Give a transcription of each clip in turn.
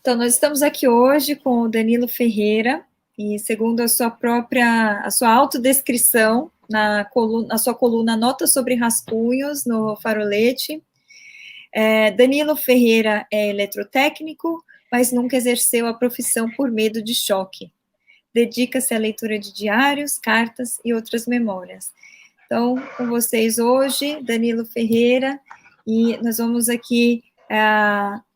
Então, nós estamos aqui hoje com o Danilo Ferreira, e segundo a sua autodescrição, na sua coluna Nota sobre Rascunhos, no Farolete, Danilo Ferreira é eletrotécnico, mas nunca exerceu a profissão por medo de choque. Dedica-se à leitura de diários, cartas e outras memórias. Então, com vocês hoje, Danilo Ferreira, e nós vamos aqui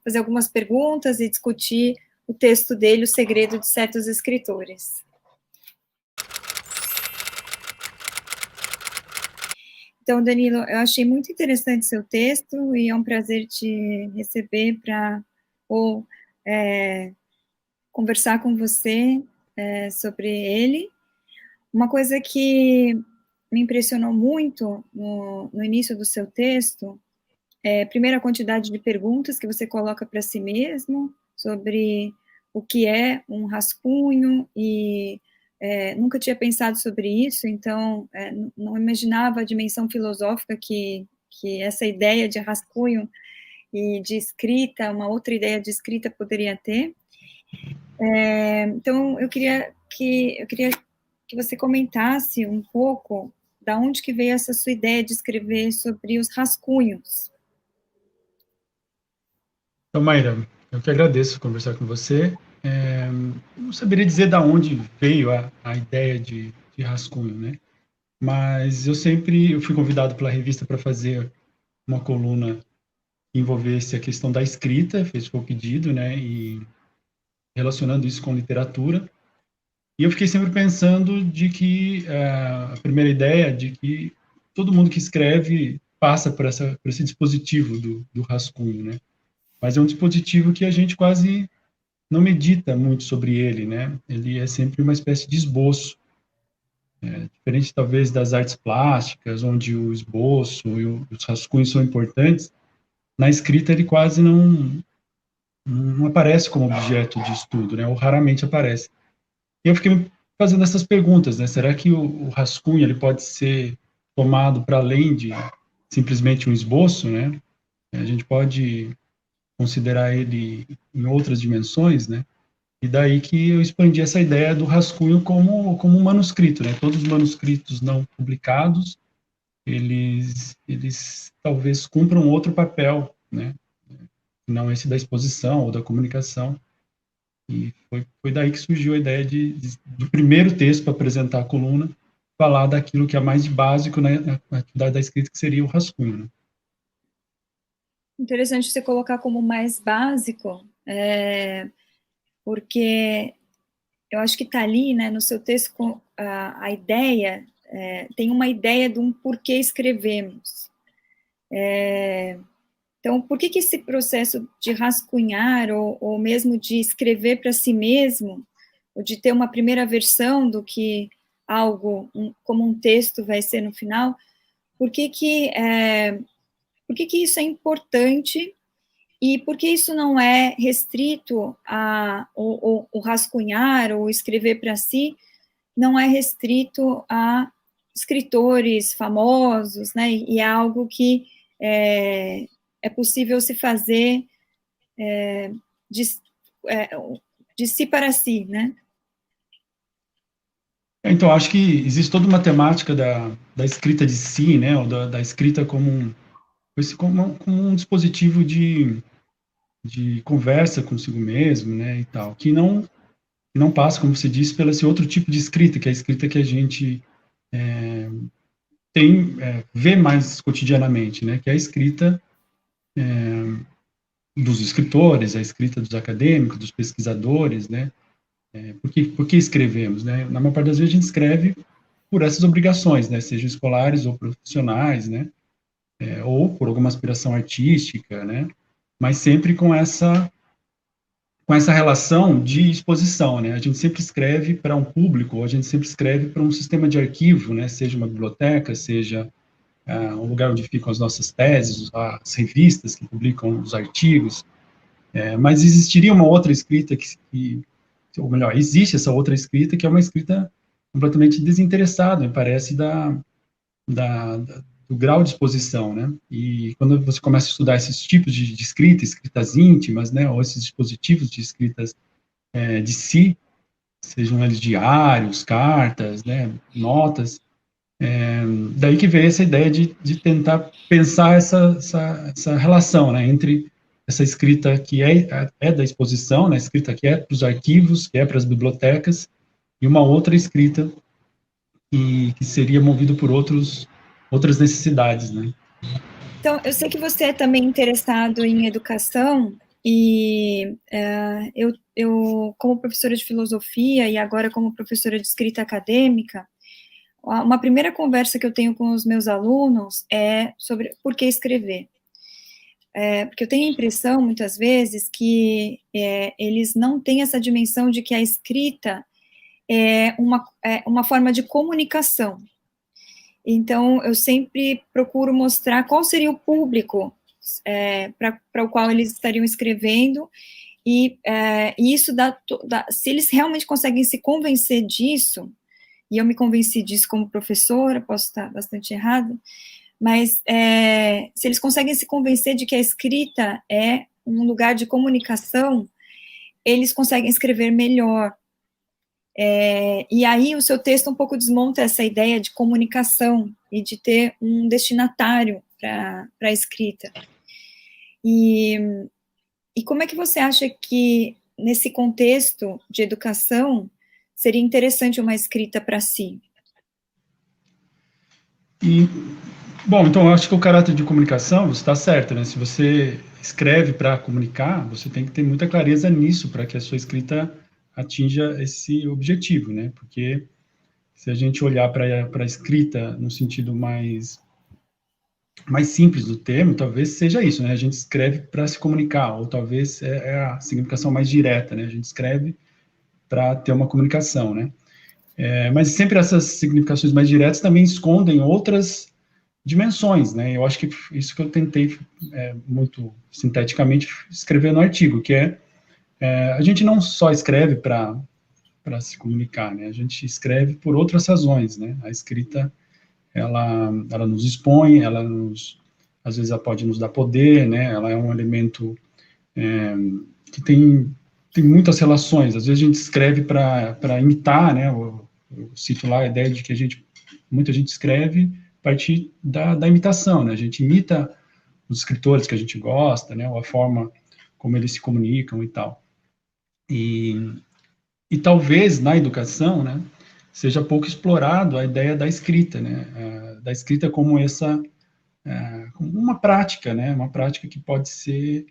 fazer algumas perguntas e discutir o texto dele, O Segredo de Certos Escritores. Então, Danilo, eu achei muito interessante seu texto e é um prazer te receber para conversar com você sobre ele. Uma coisa que me impressionou muito no início do seu texto primeiro, a quantidade de perguntas que você coloca para si mesmo sobre o que é um rascunho e nunca tinha pensado sobre isso, então não imaginava a dimensão filosófica que essa ideia de rascunho e de escrita, uma outra ideia de escrita poderia ter. Então, eu queria que você comentasse um pouco da onde que veio essa sua ideia de escrever sobre os rascunhos. Então, Mayra, eu que agradeço conversar com você. Não saberia dizer de onde veio a ideia de rascunho, né? Mas eu fui convidado pela revista para fazer uma coluna que envolvesse a questão da escrita, foi o pedido, né? E relacionando isso com literatura. E eu fiquei sempre pensando de que a primeira ideia de que todo mundo que escreve passa por esse dispositivo do rascunho, né? Mas é um dispositivo que a gente quase não medita muito sobre ele, né? Ele é sempre uma espécie de esboço, diferente talvez das artes plásticas, onde o esboço e os rascunhos são importantes. Na escrita ele quase não aparece como objeto de estudo, né? Ou raramente aparece. E eu fiquei fazendo essas perguntas, né? Será que o rascunho ele pode ser tomado para além de simplesmente um esboço, né? A gente pode considerar ele em outras dimensões, né? E daí que eu expandi essa ideia do rascunho como um manuscrito, né? Todos os manuscritos não publicados, eles talvez cumpram outro papel, né? Não esse da exposição ou da comunicação. E foi daí que surgiu a ideia do primeiro texto para apresentar a coluna, falar daquilo que é mais de básico na atividade da escrita, que seria o rascunho, né? Interessante você colocar como mais básico, porque eu acho que está ali, né, no seu texto, a ideia, tem uma ideia de um porquê escrevemos. Então, por que esse processo de rascunhar, ou mesmo de escrever para si mesmo, ou de ter uma primeira versão do que algo, como um texto vai ser no final, por que isso é importante e por que isso não é restrito o rascunhar ou escrever para si, não é restrito a escritores famosos, né? E é algo que é possível se fazer de si para si, né? Então, acho que existe toda uma temática da escrita de si, né? Ou da escrita como um dispositivo de conversa consigo mesmo, né? E tal, que não passa, como você disse, pelo esse outro tipo de escrita, que é a escrita que a gente vê mais cotidianamente, né? Que é a escrita dos escritores, a escrita dos acadêmicos, dos pesquisadores, né? Por que escrevemos, né? Na maior parte das vezes a gente escreve por essas obrigações, né? Sejam escolares ou profissionais, né? Ou por alguma aspiração artística, né? Mas sempre com essa relação de exposição, né? A gente sempre escreve para um público, ou a gente sempre escreve para um sistema de arquivo, né? Seja uma biblioteca, seja um lugar onde ficam as nossas teses, as revistas que publicam os artigos. Mas existiria uma outra escrita ou melhor, existe essa outra escrita que é uma escrita completamente desinteressada, me parece, do grau de exposição, né? E quando você começa a estudar esses tipos de escrita, escritas íntimas, né, ou esses dispositivos de escritas de si, sejam eles diários, cartas, né, notas, daí que veio essa ideia de tentar pensar essa relação, né, entre essa escrita que é da exposição, né, escrita que é para os arquivos, que é para as bibliotecas, e uma outra escrita que seria movido por outras necessidades, né. Então, eu sei que você é também interessado em educação, e eu, como professora de filosofia e agora como professora de escrita acadêmica, uma primeira conversa que eu tenho com os meus alunos é sobre por que escrever. Porque eu tenho a impressão, muitas vezes, que eles não têm essa dimensão de que a escrita é uma forma de comunicação. Então, eu sempre procuro mostrar qual seria o público para o qual eles estariam escrevendo, e isso se eles realmente conseguem se convencer disso, e eu me convenci disso como professora, posso estar bastante errada, mas se eles conseguem se convencer de que a escrita é um lugar de comunicação, eles conseguem escrever melhor. E aí o seu texto um pouco desmonta essa ideia de comunicação e de ter um destinatário para a escrita. E como é que você acha que, nesse contexto de educação, seria interessante uma escrita para si? Bom, então eu acho que o caráter de comunicação, você está certo, né? Se você escreve para comunicar, você tem que ter muita clareza nisso para que a sua escrita atinja esse objetivo, né? Porque se a gente olhar para a escrita no sentido mais simples do termo, talvez seja isso, né? A gente escreve para se comunicar, ou talvez a significação mais direta, né? A gente escreve para ter uma comunicação, né? Mas sempre essas significações mais diretas também escondem outras dimensões, né? Eu acho que isso que eu tentei muito sinteticamente escrever no artigo, que a gente não só escreve para se comunicar, né? A gente escreve por outras razões, né? A escrita ela nos expõe, às vezes ela pode nos dar poder, né? Ela é um elemento que tem muitas relações. Às vezes a gente escreve para imitar, né? Eu cito lá a ideia de que muita gente escreve a partir da imitação, né? A gente imita os escritores que a gente gosta, né? Ou a forma como eles se comunicam e tal. E talvez na educação, né, seja pouco explorado a ideia da escrita, né, da escrita como como uma prática, né, uma prática que pode ser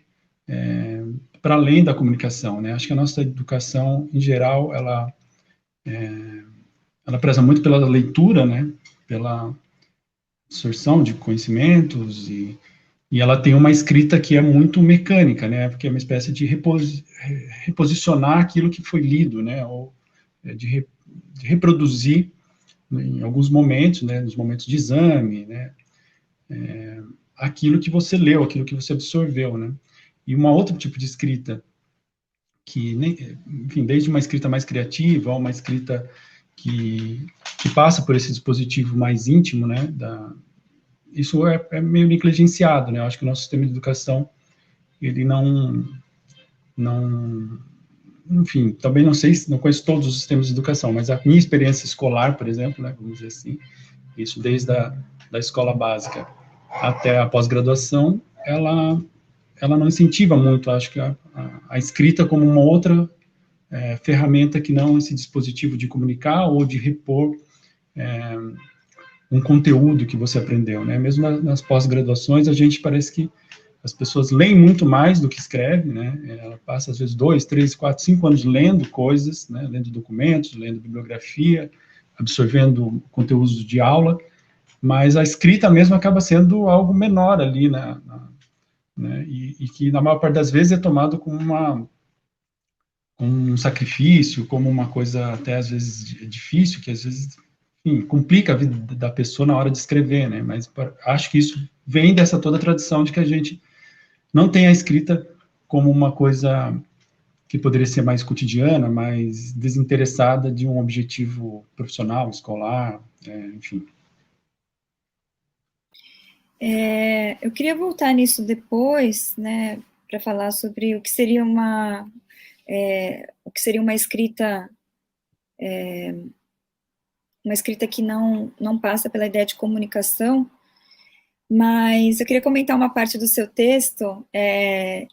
para além da comunicação, né. Acho que a nossa educação em geral ela preza muito pela leitura, né, pela absorção de conhecimentos e ela tem uma escrita que é muito mecânica, né, porque é uma espécie de reposicionar aquilo que foi lido, né, ou de reproduzir em alguns momentos, né, nos momentos de exame, né, aquilo que você leu, aquilo que você absorveu, né. E uma outro tipo de escrita que, enfim, desde uma escrita mais criativa, ou uma escrita que passa por esse dispositivo mais íntimo, né, isso é meio negligenciado, né, eu acho que o nosso sistema de educação, ele não, enfim, também não sei, não conheço todos os sistemas de educação, mas a minha experiência escolar, por exemplo, né, vamos dizer assim, isso desde da escola básica até a pós-graduação, ela não incentiva muito, acho que a escrita como uma outra ferramenta que não esse dispositivo de comunicar ou de repor um conteúdo que você aprendeu, né? Mesmo nas pós-graduações, a gente parece que as pessoas leem muito mais do que escrevem, né? Ela passa, às vezes, 2, 3, 4, 5 anos lendo coisas, né? Lendo documentos, lendo bibliografia, absorvendo conteúdos de aula, mas a escrita mesmo acaba sendo algo menor ali, né? E que, na maior parte das vezes, é tomado como um sacrifício, como uma coisa até, às vezes, difícil, que, às vezes, enfim, complica a vida da pessoa na hora de escrever, né? Mas acho que isso vem dessa toda tradição de que a gente não tem a escrita como uma coisa que poderia ser mais cotidiana, mais desinteressada de um objetivo profissional, escolar, enfim. Eu queria voltar nisso depois, né, para falar sobre o que seria uma escrita, que não passa pela ideia de comunicação, mas eu queria comentar uma parte do seu texto, e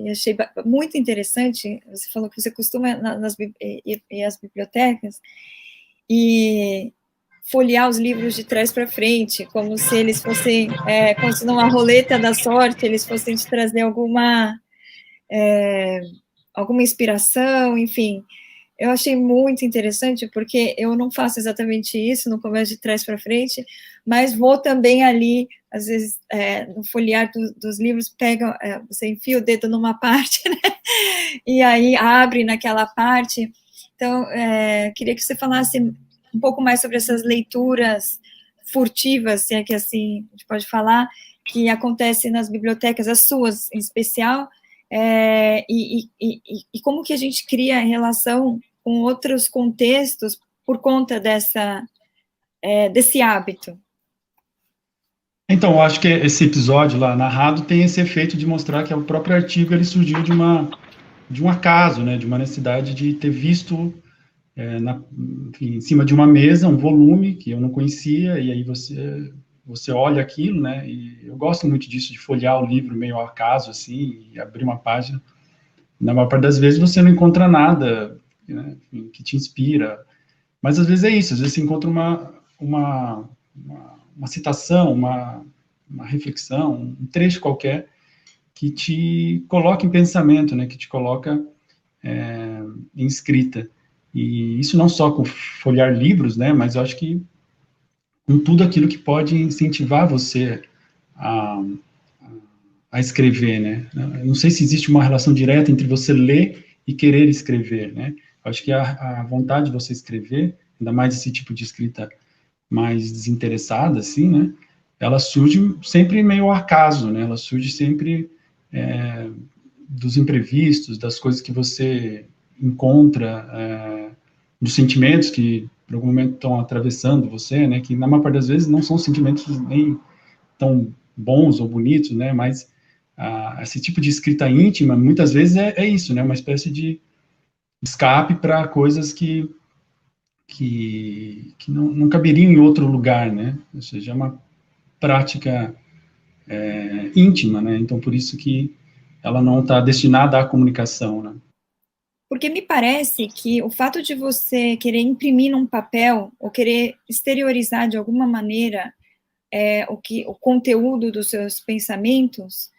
achei muito interessante. Você falou que você costuma ir às bibliotecas e folhear os livros de trás para frente, como se eles fossem, como se numa roleta da sorte, eles fossem te trazer alguma inspiração, enfim. Eu achei muito interessante, porque eu não faço exatamente isso, no começo de trás para frente, mas vou também ali, às vezes, no folhear dos livros, você enfia o dedo numa parte, né? E aí abre naquela parte. Então, queria que você falasse um pouco mais sobre essas leituras furtivas, se é que assim a gente pode falar, que acontecem nas bibliotecas, as suas em especial, e como que a gente cria relação com outros contextos por conta desse hábito. Então, eu acho que esse episódio lá narrado tem esse efeito de mostrar que o próprio artigo ele surgiu de um acaso, né, de uma necessidade de ter visto enfim, em cima de uma mesa um volume que eu não conhecia, e aí você olha aquilo, né, e eu gosto muito disso, de folhear o livro meio ao acaso, assim, e abrir uma página. Na maior parte das vezes você não encontra nada, né, enfim, que te inspira, mas às vezes é isso, às vezes você encontra uma citação, uma reflexão, um trecho qualquer que te coloca em pensamento, né, que te coloca em escrita. E isso não só com folhear livros, né, mas eu acho que com tudo aquilo que pode incentivar você a, a escrever, né. Eu não sei se existe uma relação direta entre você ler e querer escrever, né. Eu acho que a vontade de você escrever, ainda mais esse tipo de escrita mais desinteressada, assim, né, ela surge sempre meio ao acaso, né, ela surge sempre dos imprevistos, das coisas que você encontra, dos sentimentos que, por algum momento, estão atravessando você, né, que, na maior parte das vezes, não são sentimentos nem tão bons ou bonitos, né, mas esse tipo de escrita íntima, muitas vezes, é isso, né, uma espécie de escape para coisas que não caberiam em outro lugar, né, ou seja, é uma prática íntima, né, então por isso que ela não está destinada à comunicação, né. Porque me parece que o fato de você querer imprimir num papel, ou querer exteriorizar de alguma maneira o conteúdo dos seus pensamentos,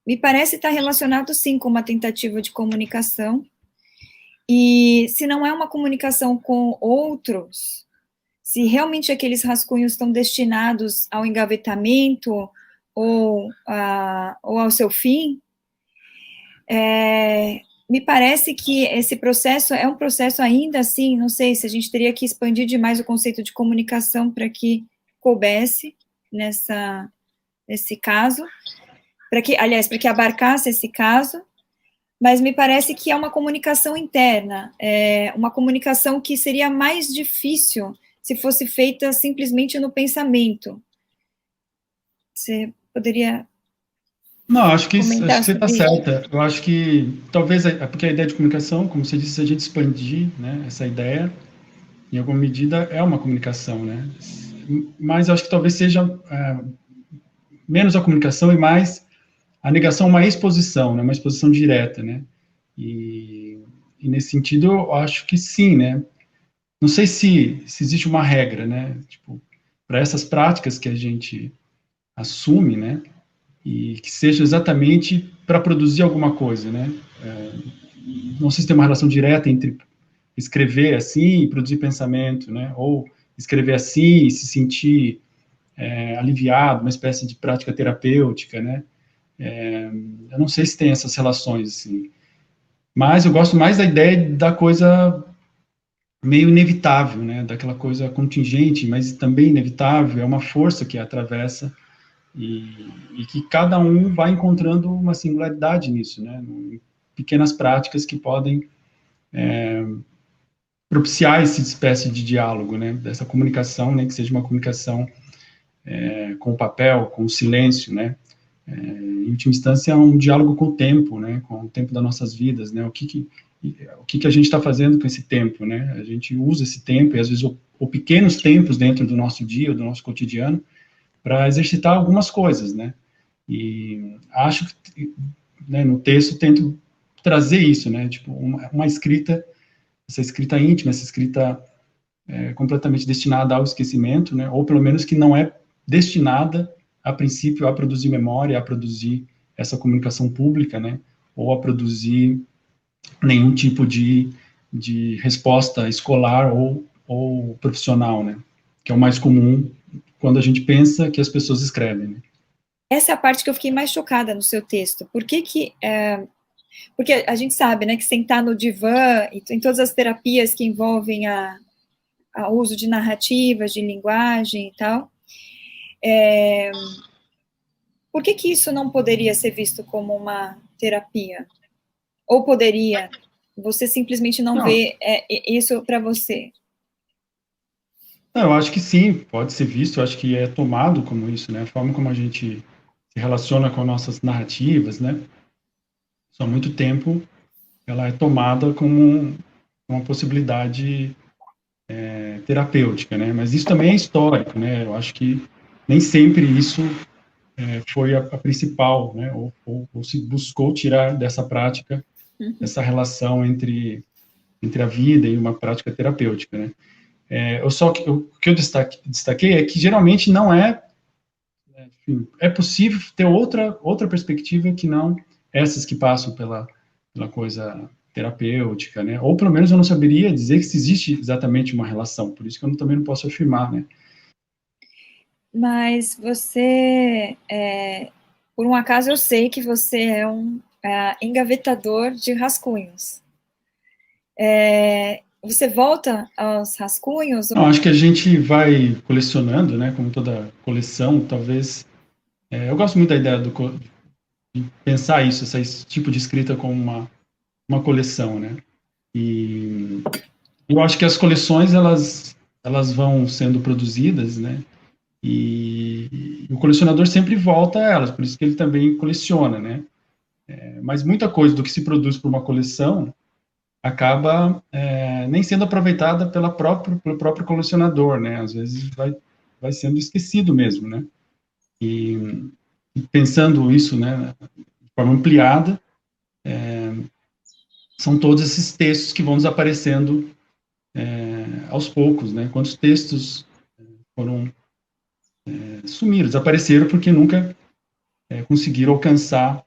me parece estar relacionado, sim, com uma tentativa de comunicação. E se não é uma comunicação com outros, se realmente aqueles rascunhos estão destinados ao engavetamento ou ao seu fim, me parece que esse processo é um processo ainda assim, não sei se a gente teria que expandir demais o conceito de comunicação para que coubesse nesse caso, para que abarcasse esse caso, mas me parece que é uma comunicação interna, uma comunicação que seria mais difícil se fosse feita simplesmente no pensamento. Você poderia Não, acho que comentar você está sobre isso? certa. Eu acho que talvez porque a ideia de comunicação, como você disse, se a gente expandir, né, essa ideia, em alguma medida é uma comunicação, né? Mas eu acho que talvez seja menos a comunicação e mais a negação, uma exposição, né, uma exposição direta, né? E nesse sentido, eu acho que sim, né? Não sei se existe uma regra, né? Tipo, para essas práticas que a gente assume, né? E que seja exatamente para produzir alguma coisa, né? Não sei se tem uma relação direta entre escrever assim e produzir pensamento, né? Ou escrever assim e se sentir aliviado, uma espécie de prática terapêutica, né? Eu não sei se tem essas relações, assim. Mas eu gosto mais da ideia da coisa meio inevitável, né? Daquela coisa contingente, mas também inevitável. É uma força que atravessa e que cada um vai encontrando uma singularidade nisso, né? Pequenas práticas que podem propiciar essa espécie de diálogo, né? Dessa comunicação, né? Que seja uma comunicação com o papel, com o silêncio, né? Em última instância, é um diálogo com o tempo, né? Com o tempo das nossas vidas, né? O que a gente está fazendo com esse tempo, né? A gente usa esse tempo, e às vezes, ou pequenos tempos dentro do nosso dia, do nosso cotidiano, para exercitar algumas coisas, né? E acho que, né, no texto, tento trazer isso, né? Tipo, uma escrita, essa escrita íntima, essa escrita completamente destinada ao esquecimento, né? Ou pelo menos que não é destinada, a princípio, a produzir memória, a produzir essa comunicação pública, né? Ou a produzir nenhum tipo de resposta escolar ou profissional, né? Que é o mais comum quando a gente pensa que as pessoas escrevem, né? Essa é a parte que eu fiquei mais chocada no seu texto. Porque a gente sabe, né, que sentar no divã, e em todas as terapias que envolvem a uso de narrativas, de linguagem e tal, por que isso não poderia ser visto como uma terapia? Ou poderia? Você simplesmente não Não, vê isso para você? não, eu acho que sim, pode ser visto, eu acho que é tomado como isso, né? A forma como a gente se relaciona com nossas narrativas, né? Há muito tempo, ela é tomada como uma possibilidade terapêutica, né? Mas isso também é histórico, né? Eu acho que nem sempre isso foi a principal, né? Ou se buscou tirar dessa prática essa relação entre a vida e uma prática terapêutica, né? O que eu destaquei é que geralmente não é, enfim, é possível ter outra perspectiva que não essas que passam pela coisa terapêutica, né? Ou pelo menos eu não saberia dizer que se existe exatamente uma relação, por isso que eu também não posso afirmar, né? Mas você, por um acaso, eu sei que você é um engavetador de rascunhos. Você volta aos rascunhos? Não, acho que a gente vai colecionando, né? Como toda coleção, talvez. Eu gosto muito da ideia de pensar isso, esse tipo de escrita como uma coleção, né? E eu acho que as coleções elas vão sendo produzidas, né? E o colecionador sempre volta a elas, por isso que ele também coleciona, né? Mas muita coisa do que se produz por uma coleção acaba nem sendo aproveitada pelo próprio colecionador, né? Às vezes vai sendo esquecido mesmo, né? E pensando isso, né, de forma ampliada, são todos esses textos que vão desaparecendo aos poucos, né? Quantos textos foram sumiram, desapareceram porque nunca conseguiram alcançar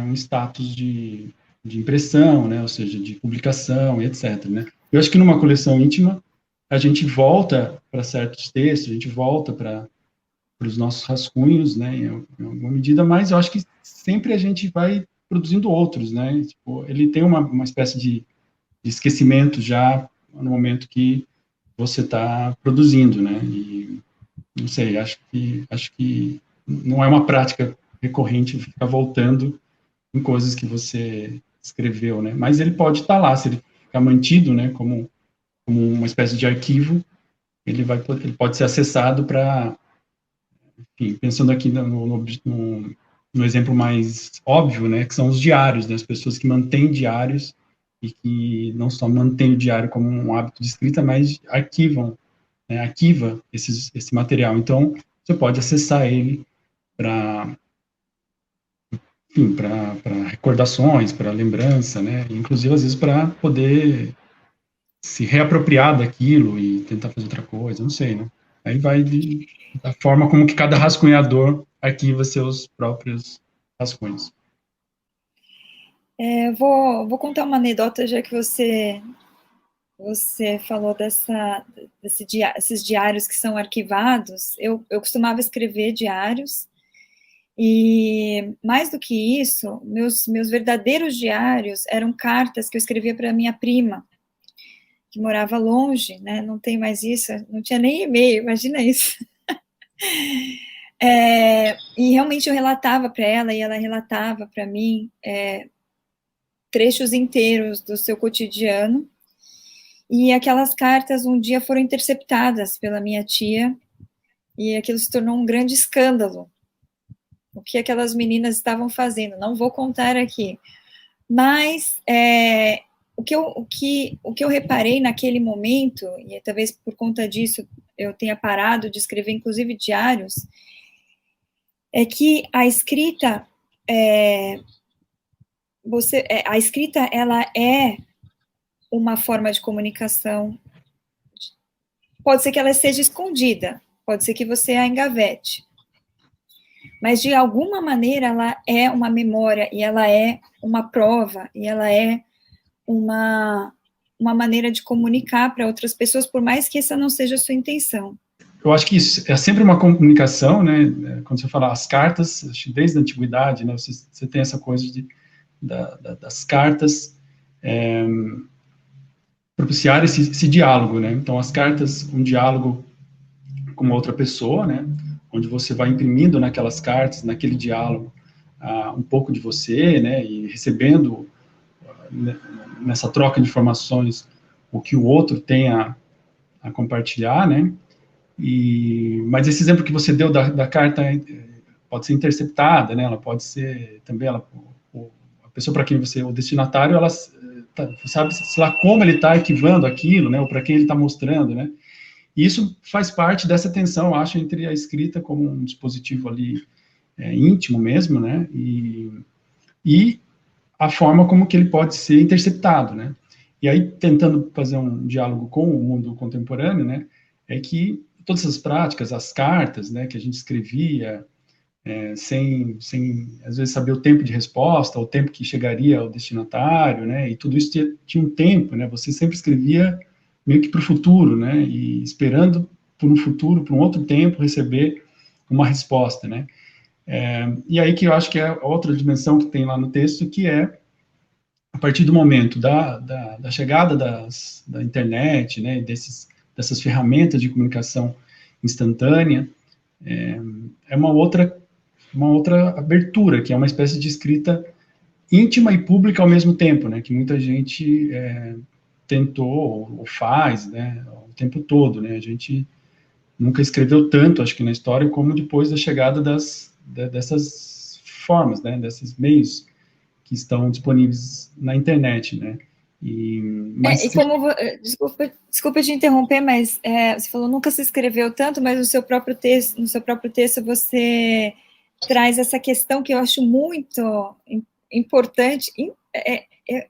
um status de impressão, né? Ou seja, de publicação e etc. Né? Eu acho que numa coleção íntima a gente volta para certos textos, a gente volta para os nossos rascunhos, né? Em alguma medida, mas eu acho que sempre a gente vai produzindo outros, né? Tipo, ele tem uma espécie de esquecimento já no momento que você está produzindo, né? E não sei, acho que não é uma prática recorrente ficar voltando em coisas que você escreveu, né? Mas ele pode estar lá, se ele ficar mantido, né? Como uma espécie de arquivo, ele pode ser acessado para, enfim, pensando aqui no exemplo mais óbvio, né? Que são os diários, né? As pessoas que mantêm diários e que não só mantêm o diário como um hábito de escrita, mas arquivam, né, arquiva esse material. Então, você pode acessar ele para, enfim, para recordações, para lembrança, né? Inclusive, às vezes, para poder se reapropriar daquilo e tentar fazer outra coisa, não sei, né? Aí vai da forma como que cada rascunhador arquiva seus próprios rascunhos. Vou contar uma anedota, já que você falou esses diários que são arquivados. Eu costumava escrever diários, e mais do que isso, meus verdadeiros diários eram cartas que eu escrevia para minha prima, que morava longe, né? Não tem mais isso, não tinha nem e-mail, imagina isso. E realmente eu relatava para ela, e ela relatava para mim trechos inteiros do seu cotidiano. E aquelas cartas um dia foram interceptadas pela minha tia, e aquilo se tornou um grande escândalo. O que aquelas meninas estavam fazendo, não vou contar aqui. Mas o que eu reparei naquele momento, e talvez por conta disso eu tenha parado de escrever, inclusive, diários, é que a escrita, a escrita, ela é uma forma de comunicação. Pode ser que ela seja escondida, pode ser que você a engavete, mas de alguma maneira ela é uma memória, e ela é uma prova, e ela é uma maneira de comunicar para outras pessoas, por mais que essa não seja a sua intenção. Eu acho que isso é sempre uma comunicação, né? Quando você fala as cartas, desde a antiguidade, né? Você tem essa coisa das cartas propiciar esse diálogo, né? Então, as cartas, um diálogo com uma outra pessoa, né? Onde você vai imprimindo naquelas cartas, naquele diálogo, um pouco de você, né? E recebendo nessa troca de informações o que o outro tem a compartilhar, né? Mas esse exemplo que você deu da carta pode ser interceptada, né? Ela pode ser também, a pessoa para quem você, o destinatário, ela sabe, sei lá, como ele está arquivando aquilo, né? Ou para quem ele está mostrando, né? E isso faz parte dessa tensão, acho, entre a escrita como um dispositivo ali íntimo mesmo, né? E a forma como que ele pode ser interceptado, né? E aí, tentando fazer um diálogo com o mundo contemporâneo, né? É que todas essas práticas, as cartas, né? Que a gente escrevia sem, às vezes, saber o tempo de resposta, o tempo que chegaria ao destinatário, né? E tudo isso tinha um tempo, né? Você sempre escrevia meio que para o futuro, né? E esperando por um futuro, por um outro tempo, receber uma resposta, né? E aí que eu acho que é outra dimensão que tem lá no texto, que é a partir do momento da chegada da internet, né? Dessas ferramentas de comunicação instantânea, é uma outra abertura, que é uma espécie de escrita íntima e pública ao mesmo tempo, né? Que muita gente tentou ou faz, né? O tempo todo, né? A gente nunca escreveu tanto, acho que na história, como depois da chegada dessas formas, né? Desses meios que estão disponíveis na internet, né? E como, desculpa te interromper, mas você falou nunca se escreveu tanto, mas no seu próprio texto você traz essa questão que eu acho muito importante,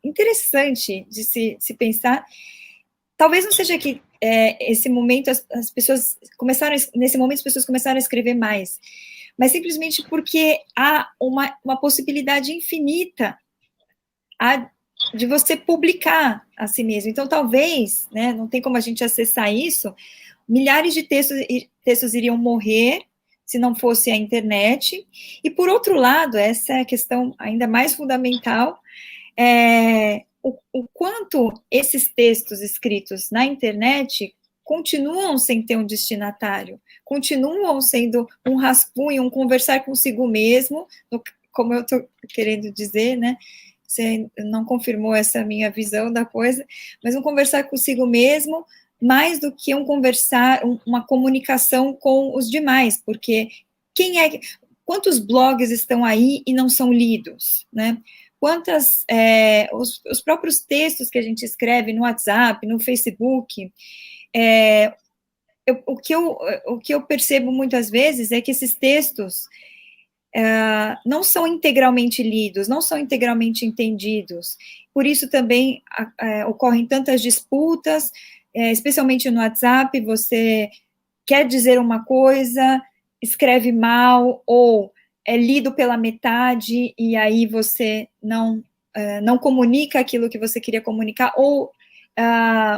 interessante de se pensar. Talvez não seja que esse momento as pessoas começaram, nesse momento as pessoas começaram a escrever mais, mas simplesmente porque há uma possibilidade infinita de você publicar a si mesmo. Então, talvez, né, não tem como a gente acessar isso, milhares de textos iriam morrer se não fosse a internet. E, por outro lado, essa é a questão ainda mais fundamental, o quanto esses textos escritos na internet continuam sem ter um destinatário, continuam sendo um rascunho, um conversar consigo mesmo, como eu estou querendo dizer, né? Você não confirmou essa minha visão da coisa, mas um conversar consigo mesmo, mais do que um conversar, uma comunicação com os demais, porque quantos blogs estão aí e não são lidos, né? Os próprios textos que a gente escreve no WhatsApp, no Facebook, o que eu percebo muitas vezes é que esses textos não são integralmente lidos, não são integralmente entendidos. Por isso também ocorrem tantas disputas, especialmente no WhatsApp, você quer dizer uma coisa, escreve mal, ou é lido pela metade, e aí você não comunica aquilo que você queria comunicar, ou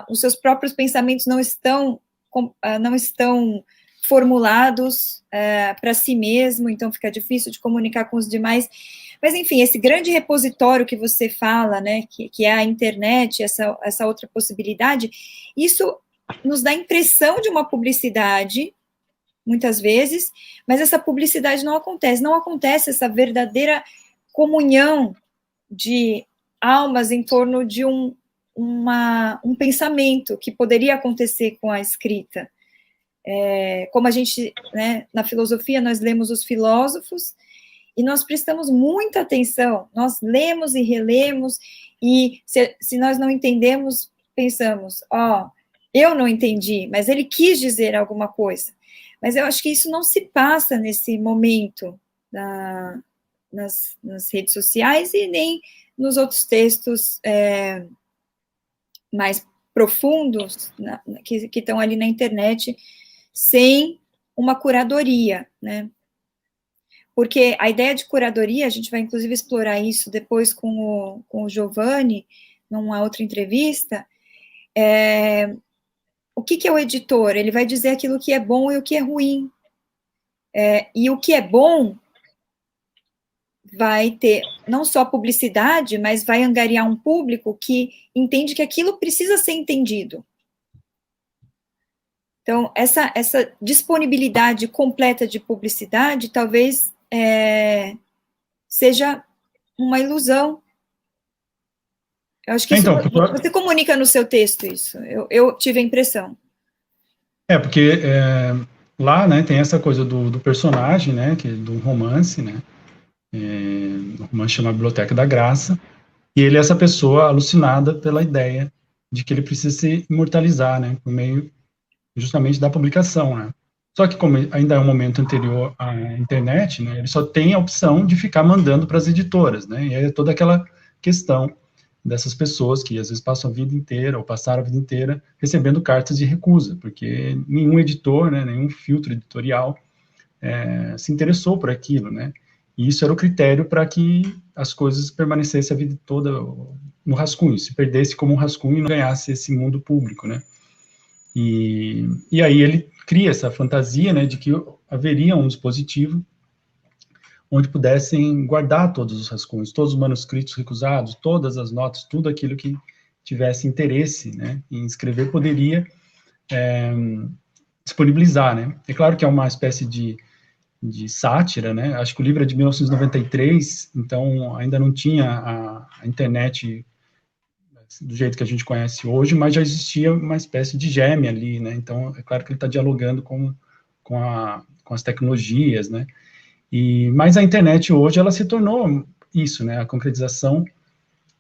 os seus próprios pensamentos não estão formulados para si mesmo, então fica difícil de comunicar com os demais. Mas, enfim, esse grande repositório que você fala, né, que é a internet, essa outra possibilidade, isso nos dá a impressão de uma publicidade, muitas vezes, mas essa publicidade não acontece essa verdadeira comunhão de almas em torno de um pensamento que poderia acontecer com a escrita. como a gente, né, na filosofia, nós lemos os filósofos, e nós prestamos muita atenção, nós lemos e relemos, e se nós não entendemos, pensamos, eu não entendi, mas ele quis dizer alguma coisa. Mas eu acho que isso não se passa nesse momento nas redes sociais e nem nos outros textos mais profundos que estão ali na internet, sem uma curadoria, né? Porque a ideia de curadoria, a gente vai inclusive explorar isso depois com o Giovanni, numa outra entrevista, o que é o editor? Ele vai dizer aquilo que é bom e o que é ruim. E o que é bom vai ter não só publicidade, mas vai angariar um público que entende que aquilo precisa ser entendido. Então, essa disponibilidade completa de publicidade talvez seja uma ilusão. Eu acho que Então, você comunica no seu texto isso, eu tive a impressão. Porque lá, né, tem essa coisa do personagem, né, que é do romance, né, o romance chama Biblioteca da Graça, e ele é essa pessoa alucinada pela ideia de que ele precisa se imortalizar, né, por meio justamente da publicação, né. Só que como ainda é um momento anterior à internet, né, ele só tem a opção de ficar mandando para as editoras, né, e é toda aquela questão dessas pessoas que às vezes passam a vida inteira ou passaram a vida inteira recebendo cartas de recusa, porque nenhum editor, né, nenhum filtro editorial se interessou por aquilo, né? E isso era o critério para que as coisas permanecessem a vida toda no rascunho, se perdesse como um rascunho e não ganhasse esse mundo público, né? E aí ele cria essa fantasia, né, de que haveria um dispositivo onde pudessem guardar todos os rascunhos, todos os manuscritos recusados, todas as notas, tudo aquilo que tivesse interesse, né, em escrever poderia disponibilizar, né. É claro que é uma espécie de sátira, né, acho que o livro é de 1993, então ainda não tinha a internet do jeito que a gente conhece hoje, mas já existia uma espécie de gêmea ali, né, então é claro que ele está dialogando com as tecnologias, né, mas a internet hoje, ela se tornou isso, né, a concretização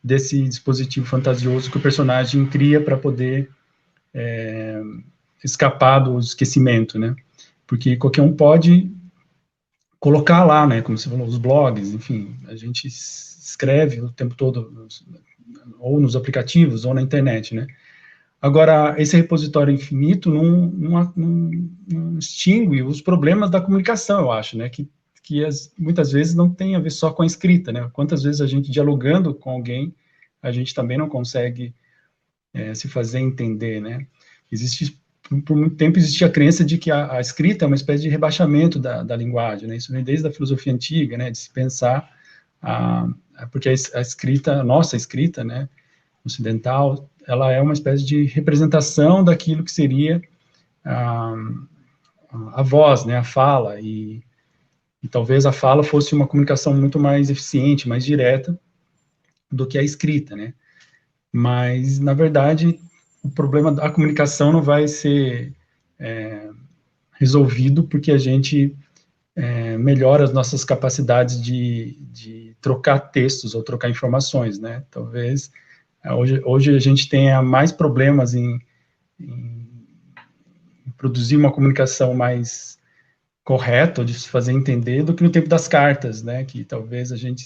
desse dispositivo fantasioso que o personagem cria para poder escapar do esquecimento, né, porque qualquer um pode colocar lá, né, como você falou, os blogs, enfim, a gente escreve o tempo todo, ou nos aplicativos, ou na internet, né. Agora, esse repositório infinito não extingue os problemas da comunicação, eu acho, né, que muitas vezes não tem a ver só com a escrita, né? Quantas vezes a gente dialogando com alguém, a gente também não consegue se fazer entender, né? Por muito tempo existia a crença de que a escrita é uma espécie de rebaixamento da linguagem, né? Isso vem desde a filosofia antiga, né? De se pensar, porque a escrita, a nossa escrita, né? Ocidental, ela é uma espécie de representação daquilo que seria a voz, né? A fala, e talvez a fala fosse uma comunicação muito mais eficiente, mais direta do que a escrita, né? Mas, na verdade, o problema da comunicação não vai ser resolvido porque a gente melhora as nossas capacidades de trocar textos ou trocar informações, né? Talvez hoje a gente tenha mais problemas em produzir uma comunicação mais correto de se fazer entender do que no tempo das cartas, né? Que talvez a gente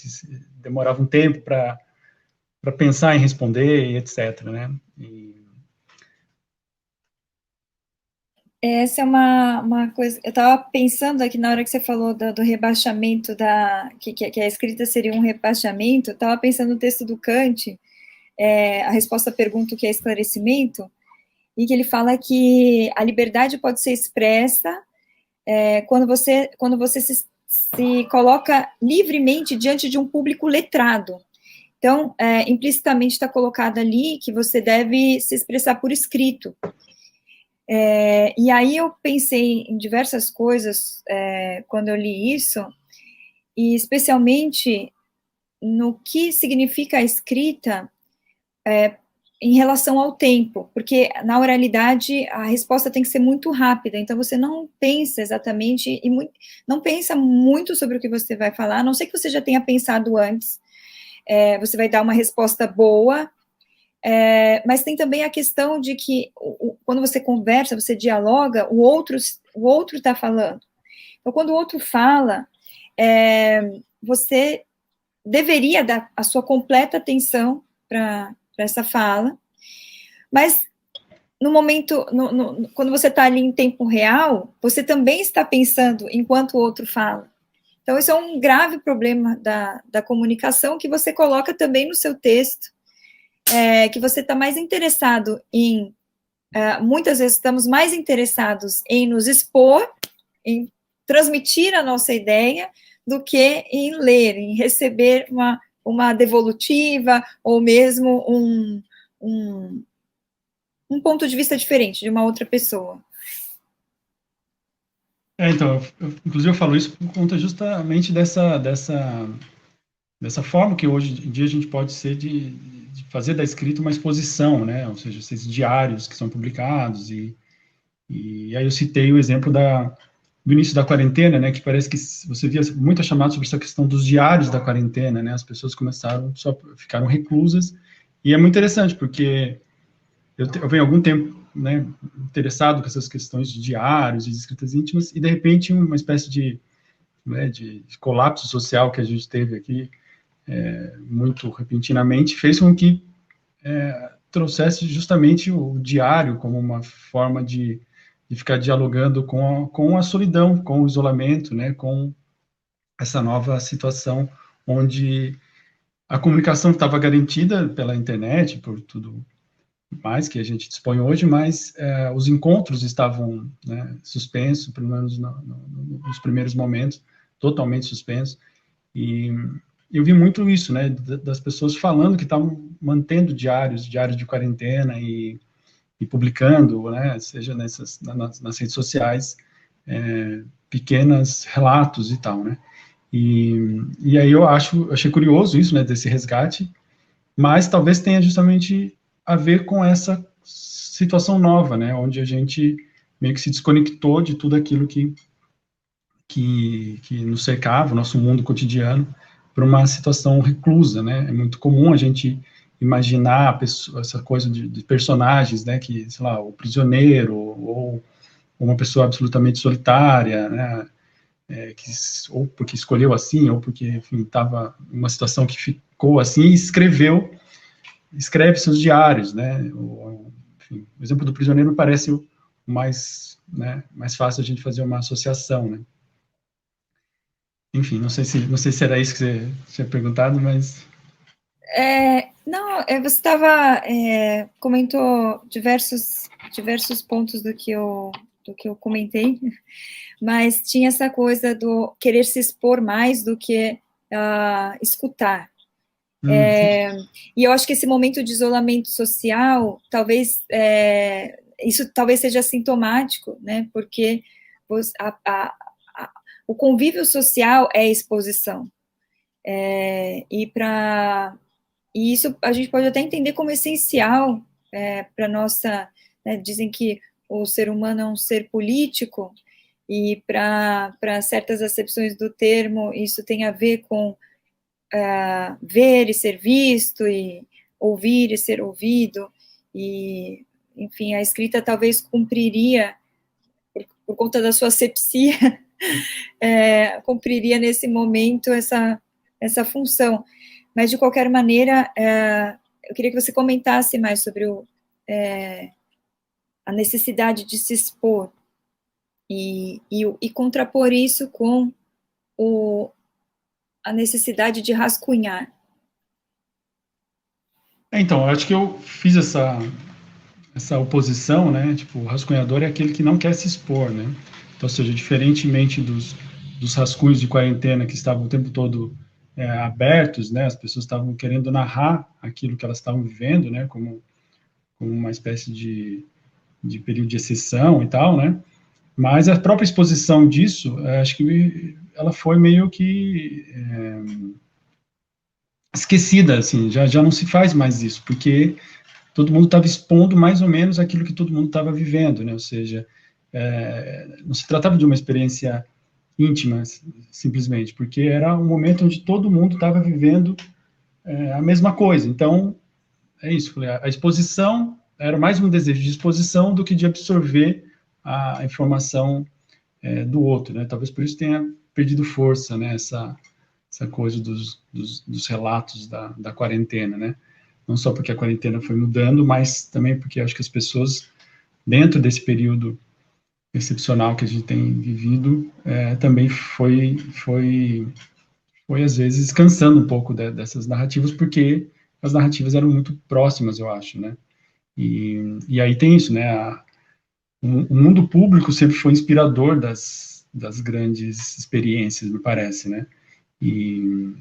demorava um tempo para pensar em responder e etc, né? Essa é uma coisa. Eu estava pensando aqui na hora que você falou do rebaixamento que a escrita seria um rebaixamento. Eu estava pensando no texto do Kant, a resposta à pergunta o que é esclarecimento, e que ele fala que a liberdade pode ser expressa quando você se coloca livremente diante de um público letrado. Então, implicitamente está colocado ali que você deve se expressar por escrito. E aí eu pensei em diversas coisas quando eu li isso, e especialmente no que significa a escrita em relação ao tempo, porque na oralidade a resposta tem que ser muito rápida, então você não pensa exatamente, não pensa muito sobre o que você vai falar, a não ser que você já tenha pensado antes, você vai dar uma resposta boa, mas tem também a questão de que quando você conversa, você dialoga, o outro está falando. Então, quando o outro fala, você deveria dar a sua completa atenção para essa fala, mas no momento, quando você está ali em tempo real, você também está pensando enquanto o outro fala. Então, isso é um grave problema da comunicação que você coloca também no seu texto, que você está mais interessado em, muitas vezes estamos mais interessados em nos expor, em transmitir a nossa ideia, do que em ler, em receber uma devolutiva, ou mesmo um ponto de vista diferente de uma outra pessoa. Então, inclusive eu falo isso por conta justamente dessa forma que hoje em dia a gente pode ser de fazer da escrita uma exposição, né? Ou seja, esses diários que são publicados, e aí eu citei o exemplo do início da quarentena, né? Que parece que você via muita chamada sobre essa questão dos diários da quarentena, né? As pessoas ficaram reclusas, e é muito interessante, porque eu venho há algum tempo, né, interessado com essas questões de diários e de escritas íntimas, e de repente uma espécie de colapso social que a gente teve aqui, muito repentinamente, fez com que trouxesse justamente o diário como uma forma de ficar dialogando com a solidão, com o isolamento, né, com essa nova situação onde a comunicação estava garantida pela internet, por tudo mais que a gente dispõe hoje, mas os encontros estavam, né, suspensos, pelo menos nos primeiros momentos, totalmente suspensos, e eu vi muito isso, né, das pessoas falando que estavam mantendo diários de quarentena e publicando, né, seja nas redes sociais, pequenos relatos e tal, né, e aí eu achei curioso isso, né, desse resgate, mas talvez tenha justamente a ver com essa situação nova, né, onde a gente meio que se desconectou de tudo aquilo que nos cercava, o nosso mundo cotidiano, para uma situação reclusa, né? É muito comum a gente imaginar essa coisa de personagens, né, que, sei lá, o prisioneiro, ou uma pessoa absolutamente solitária, né, ou porque escolheu assim, ou porque, enfim, estava em uma situação que ficou assim, e escreve seus diários, né, enfim, o exemplo do prisioneiro parece o mais, né, mais fácil a gente fazer uma associação, né. Enfim, não sei se era isso que você tinha perguntado, mas... Não, você comentou diversos pontos do que eu comentei, mas tinha essa coisa do querer se expor mais do que escutar. E eu acho que esse momento de isolamento social, talvez, isso talvez seja sintomático, né, porque o convívio social é exposição. E isso a gente pode até entender como essencial para a nossa... Né, dizem que o ser humano é um ser político, e para certas acepções do termo, isso tem a ver com ver e ser visto, e ouvir e ser ouvido, e, enfim, a escrita talvez cumpriria, por conta da sua asepsia, cumpriria nesse momento essa função. Mas, de qualquer maneira, eu queria que você comentasse mais sobre a necessidade de se expor e contrapor isso com a necessidade de rascunhar. Então, eu acho que eu fiz essa oposição, né, tipo, o rascunhador é aquele que não quer se expor, né, então, ou seja, diferentemente dos rascunhos de quarentena que estavam o tempo todo abertos, né, as pessoas estavam querendo narrar aquilo que elas estavam vivendo, né, como uma espécie de período de exceção e tal, né, mas a própria exposição disso, acho que ela foi meio que esquecida, assim, já não se faz mais isso, porque todo mundo estava expondo mais ou menos aquilo que todo mundo estava vivendo, né? Ou seja, não se tratava de uma experiência íntima, simplesmente, porque era um momento onde todo mundo estava vivendo a mesma coisa. Então, é isso, a exposição era mais um desejo de exposição do que de absorver a informação do outro, né? Talvez por isso tenha perdido força, né? Essa coisa dos relatos da quarentena, né? Não só porque a quarentena foi mudando, mas também porque acho que as pessoas, dentro desse período excepcional que a gente tem vivido, também foi às vezes cansando um pouco dessas narrativas, porque as narrativas eram muito próximas, eu acho, né? E aí tem isso, né? O mundo público sempre foi inspirador das grandes experiências, me parece, né? E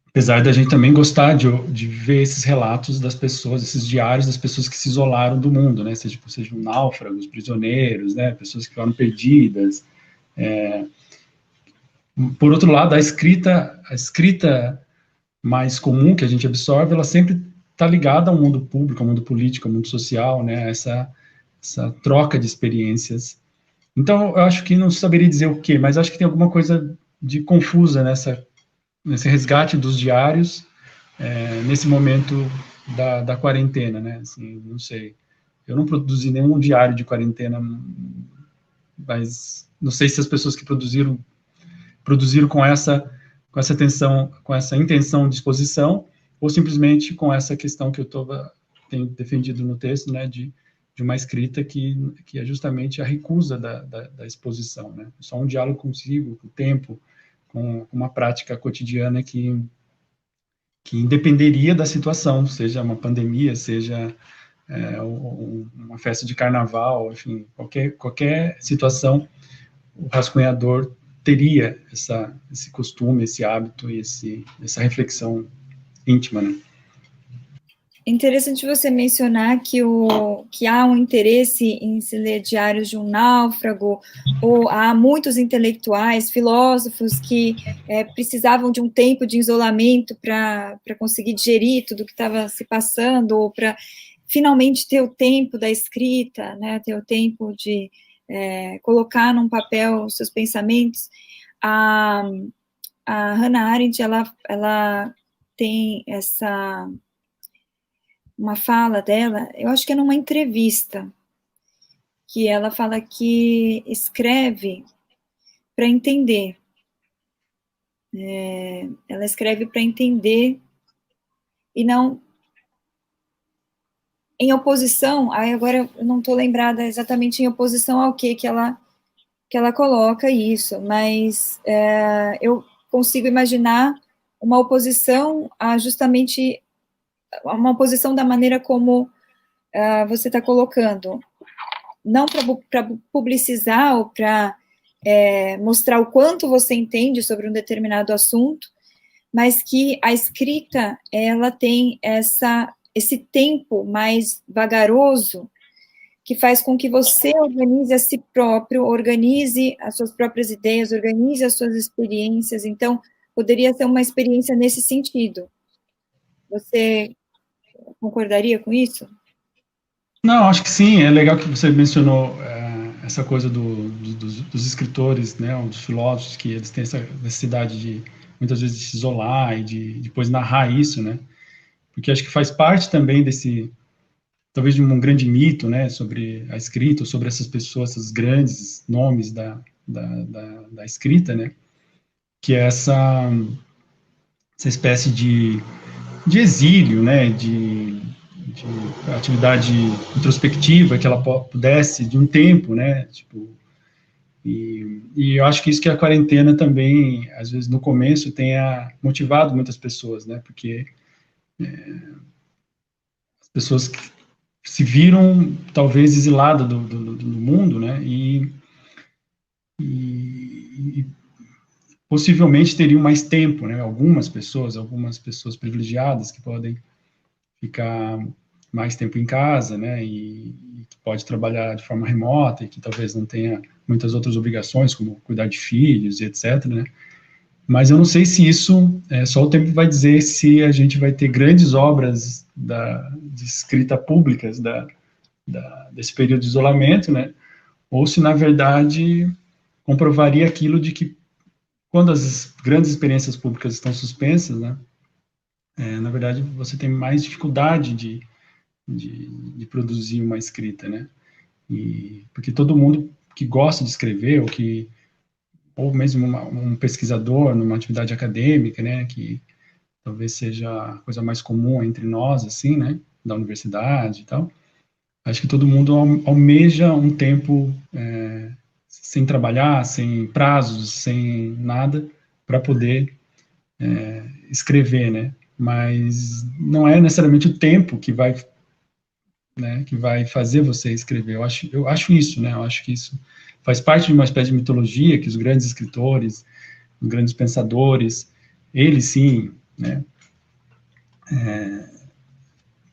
apesar da gente também gostar de ver esses relatos das pessoas, esses diários das pessoas que se isolaram do mundo, né? Sejam náufragos, prisioneiros, né? Pessoas que ficaram perdidas. Por outro lado, a escrita mais comum que a gente absorve, ela sempre está ligada ao mundo público, ao mundo político, ao mundo social, né? Essa troca de experiências. Então, eu acho que não saberia dizer o quê, mas acho que tem alguma coisa de confusa nesse resgate dos diários, nesse momento da quarentena, né? Assim, não sei. Eu não produzi nenhum diário de quarentena, mas não sei se as pessoas que produziram com essa atenção, com essa intenção de exposição, ou simplesmente com essa questão que tenho defendido no texto, né, de uma escrita que é justamente a recusa da exposição, né? Só um diálogo consigo, com o tempo, com uma prática cotidiana que independeria da situação, seja uma pandemia, seja uma festa de carnaval, enfim, qualquer situação, o rascunhador teria esse costume, esse hábito e essa reflexão íntima, né? Interessante você mencionar que há um interesse em se ler diários de um náufrago, ou há muitos intelectuais, filósofos que precisavam de um tempo de isolamento para conseguir digerir tudo o que estava se passando, ou para finalmente ter o tempo da escrita, né, ter o tempo de colocar num papel os seus pensamentos. A Hannah Arendt, ela tem uma fala dela, eu acho que é numa entrevista, que ela fala que escreve para entender. Ela escreve para entender e não em oposição. Aí agora eu não estou lembrada exatamente em oposição ao que ela coloca isso, mas eu consigo imaginar uma oposição a justamente uma oposição da maneira como você está colocando, não para publicizar ou para mostrar o quanto você entende sobre um determinado assunto, mas que a escrita, ela tem esse tempo mais vagaroso, que faz com que você organize a si próprio, organize as suas próprias ideias, organize as suas experiências. Então, poderia ser uma experiência nesse sentido. Você concordaria com isso? Não, acho que sim. É legal que você mencionou essa coisa dos escritores, né, dos filósofos, que eles têm essa necessidade de, muitas vezes, de se isolar e de depois narrar isso, né? Porque acho que faz parte também talvez de um grande mito, né, sobre a escrita, sobre essas pessoas, esses grandes nomes da escrita, né, que é essa espécie de exílio, né, de atividade introspectiva que ela pudesse, de um tempo, né, tipo, e eu acho que isso que a quarentena também, às vezes, no começo, tenha motivado muitas pessoas, né, porque as pessoas se viram, talvez, exiladas do mundo, né, e possivelmente teriam mais tempo, né, algumas pessoas privilegiadas que podem ficar mais tempo em casa, né, e que pode trabalhar de forma remota e que talvez não tenha muitas outras obrigações, como cuidar de filhos e etc., né, Mas eu não sei se isso, só o tempo vai dizer se a gente vai ter grandes obras de escrita públicas desse período de isolamento, né? Ou se, na verdade, comprovaria aquilo de que quando as grandes experiências públicas estão suspensas, né? Na verdade, você tem mais dificuldade de produzir uma escrita, né? Porque todo mundo que gosta de escrever, ou mesmo um pesquisador numa atividade acadêmica, né, que talvez seja a coisa mais comum entre nós, assim, né, da universidade e tal, acho que todo mundo almeja um tempo sem trabalhar, sem prazos, sem nada, para poder escrever, né, mas não é necessariamente o tempo que vai, né, que vai fazer você escrever. Eu acho isso, né? Eu acho que isso faz parte de uma espécie de mitologia que os grandes escritores, os grandes pensadores, eles sim, né,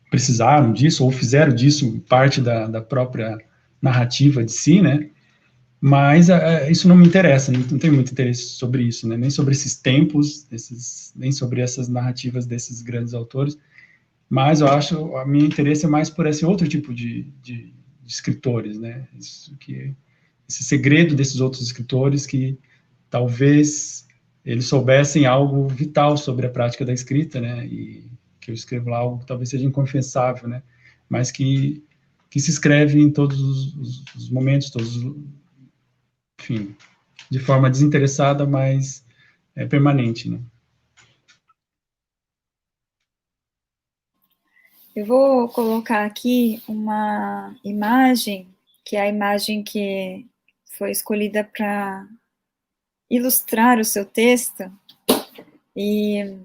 precisaram disso ou fizeram disso parte da própria narrativa de si, né? Mas isso não me interessa, não tenho muito interesse sobre isso, né? Nem sobre esses tempos, nem sobre essas narrativas desses grandes autores. Mas eu acho, a meu interesse é mais por esse outro tipo de escritores, né? Esse segredo desses outros escritores que talvez eles soubessem algo vital sobre a prática da escrita, né? E que eu escrevo lá algo que talvez seja inconfessável, né? Mas que se escreve em todos os momentos, enfim, de forma desinteressada, mas permanente, né? Eu vou colocar aqui uma imagem, que é a imagem que foi escolhida para ilustrar o seu texto, e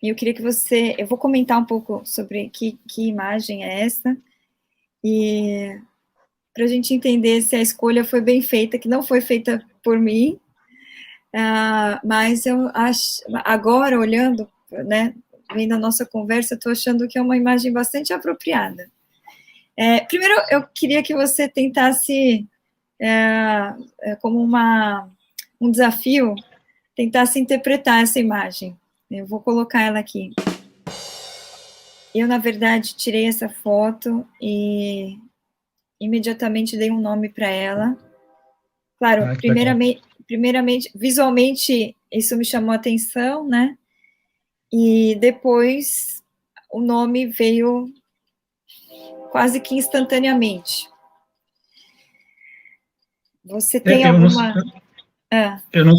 eu queria que eu vou comentar um pouco sobre que imagem é essa, e para a gente entender se a escolha foi bem feita, que não foi feita por mim, mas eu acho, agora olhando, né, vendo a nossa conversa, estou achando que é uma imagem bastante apropriada. Primeiro, eu queria que você tentasse, como um desafio, tentasse interpretar essa imagem. Eu vou colocar ela aqui. Eu, na verdade, tirei essa foto e imediatamente dei um nome para ela. Claro, Que legal. primeiramente, visualmente, isso me chamou a atenção, né? E depois o nome veio quase que instantaneamente. Você tem Eu não, alguma... eu não,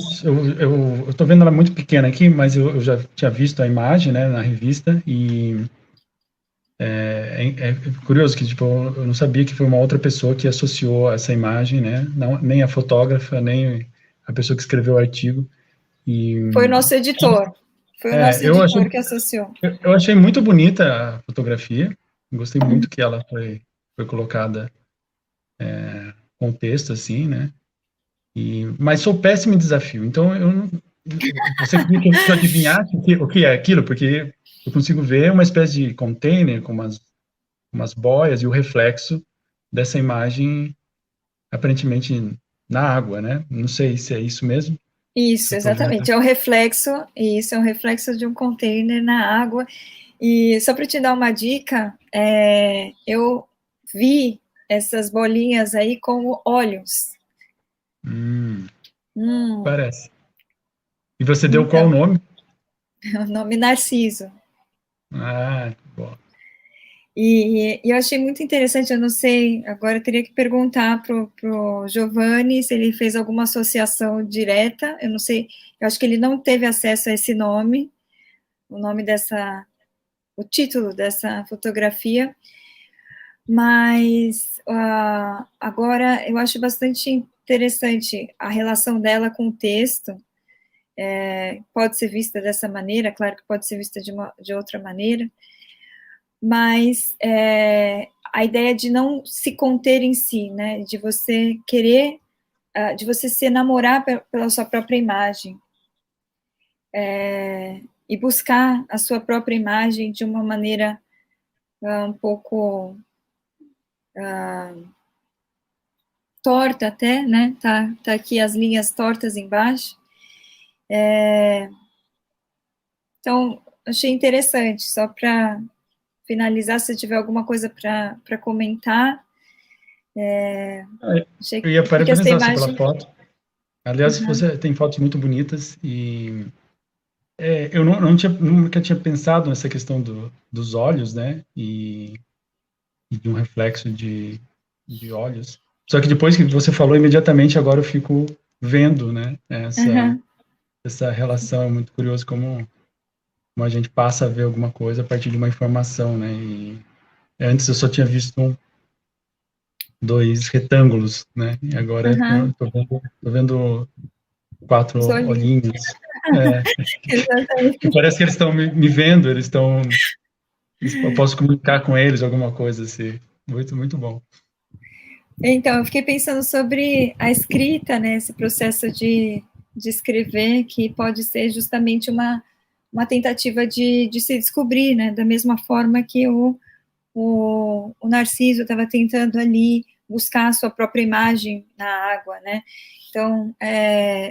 eu tô vendo ela muito pequena aqui, mas eu já tinha visto a imagem, né, na revista, e é curioso que, tipo, eu não sabia que foi uma outra pessoa que associou essa imagem, né, não, nem a fotógrafa, nem a pessoa que escreveu o artigo, e Foi o nosso editor. Foi o nosso eu achei, editor que associou. eu achei muito bonita a fotografia, gostei muito que ela foi colocada com texto, assim, né, mas sou péssimo em desafio, então eu não, você queria que eu adivinhasse o que é aquilo, porque eu consigo ver uma espécie de container com umas boias e o reflexo dessa imagem aparentemente na água, né? Não sei se é isso mesmo. Se Isso, eu estou vendo. exatamente. É um reflexo de um container na água. E só para te dar uma dica, eu vi essas bolinhas aí como olhos. Hum, Parece. E você deu qual então, nome? o nome Narciso. Ah, bom. E eu achei muito interessante, eu não sei, agora eu teria que perguntar pro Giovanni se ele fez alguma associação direta, eu não sei, eu acho que ele não teve acesso a esse nome, o título dessa fotografia, mas agora eu acho bastante interessante a relação dela com o texto, pode ser vista dessa maneira, claro que pode ser vista de outra maneira, mas a ideia de não se conter em si, né, de você querer, de você se enamorar pela sua própria imagem, e buscar a sua própria imagem de uma maneira um pouco torta até, né, tá aqui as linhas tortas embaixo, Então, achei interessante, só para finalizar, se tiver alguma coisa para comentar. Eu ia Achei que essa parabenizar você pela imagem... foto. Aliás, Uhum. você tem fotos muito bonitas e eu nunca tinha pensado nessa questão dos olhos, né? E de um reflexo de olhos. Só que depois que você falou, imediatamente agora eu fico vendo, né? Uhum. Essa relação é muito curioso como a gente passa a ver alguma coisa a partir de uma informação, né? E antes eu só tinha visto dois retângulos, né? E agora Uhum. tô vendo quatro Os olhinhos. olhinhos. É, que Exatamente. parece que eles estão me vendo, eu posso comunicar com eles alguma coisa assim. Muito, muito bom. Então, eu fiquei pensando sobre a escrita, né, esse processo de escrever, que pode ser justamente uma tentativa de se descobrir, né, da mesma forma que o Narciso estava tentando ali buscar a sua própria imagem na água, né. Então,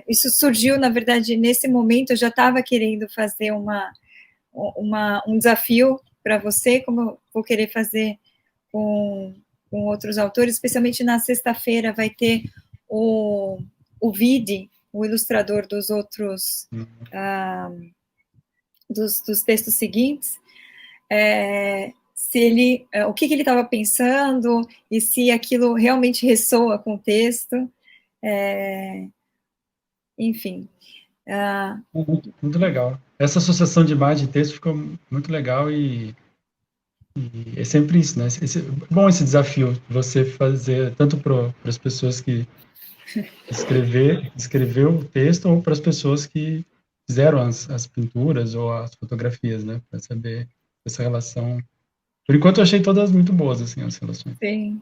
isso surgiu, na verdade, nesse momento, eu já estava querendo fazer um desafio para você, como eu vou querer fazer com outros autores, especialmente na sexta-feira vai ter o Vidi, o ilustrador dos outros, dos textos seguintes, se ele, o que ele estava pensando e se aquilo realmente ressoa com o texto, enfim. Muito, muito legal. Essa associação de imagem e texto ficou muito legal e é sempre isso, né? Bom esse desafio, você fazer tanto para as pessoas que escreveu o texto ou para as pessoas que fizeram as pinturas ou as fotografias, né? Para saber essa relação. Por enquanto eu achei todas muito boas, assim, as relações. Sim.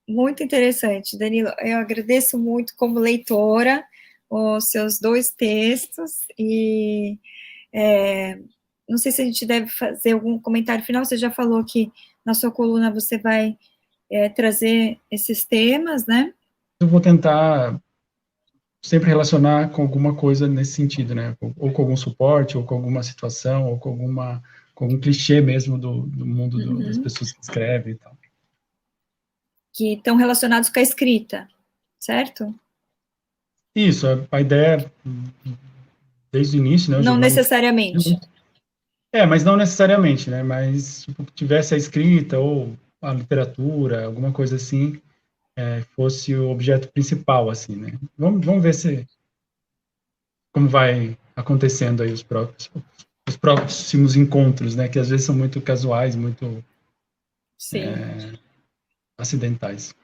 Muito interessante, Danilo. Eu agradeço muito como leitora os seus 2 textos e não sei se a gente deve fazer algum comentário final. Você já falou que na sua coluna você vai trazer esses temas, né? Eu vou tentar sempre relacionar com alguma coisa nesse sentido, né? Ou com algum suporte, ou com alguma situação, ou com algum clichê mesmo do mundo das pessoas que escrevem e tal. Que estão relacionados com a escrita, certo? Isso, a ideia desde o início, né, o Não Giovanni. necessariamente. Mas não necessariamente, né? Mas tipo, que tivesse a escrita ou a literatura, alguma coisa assim, fosse o objeto principal, assim, né? Vamos ver se como vai acontecendo aí os próximos encontros, né? Que às vezes são muito casuais, muito Sim. acidentais.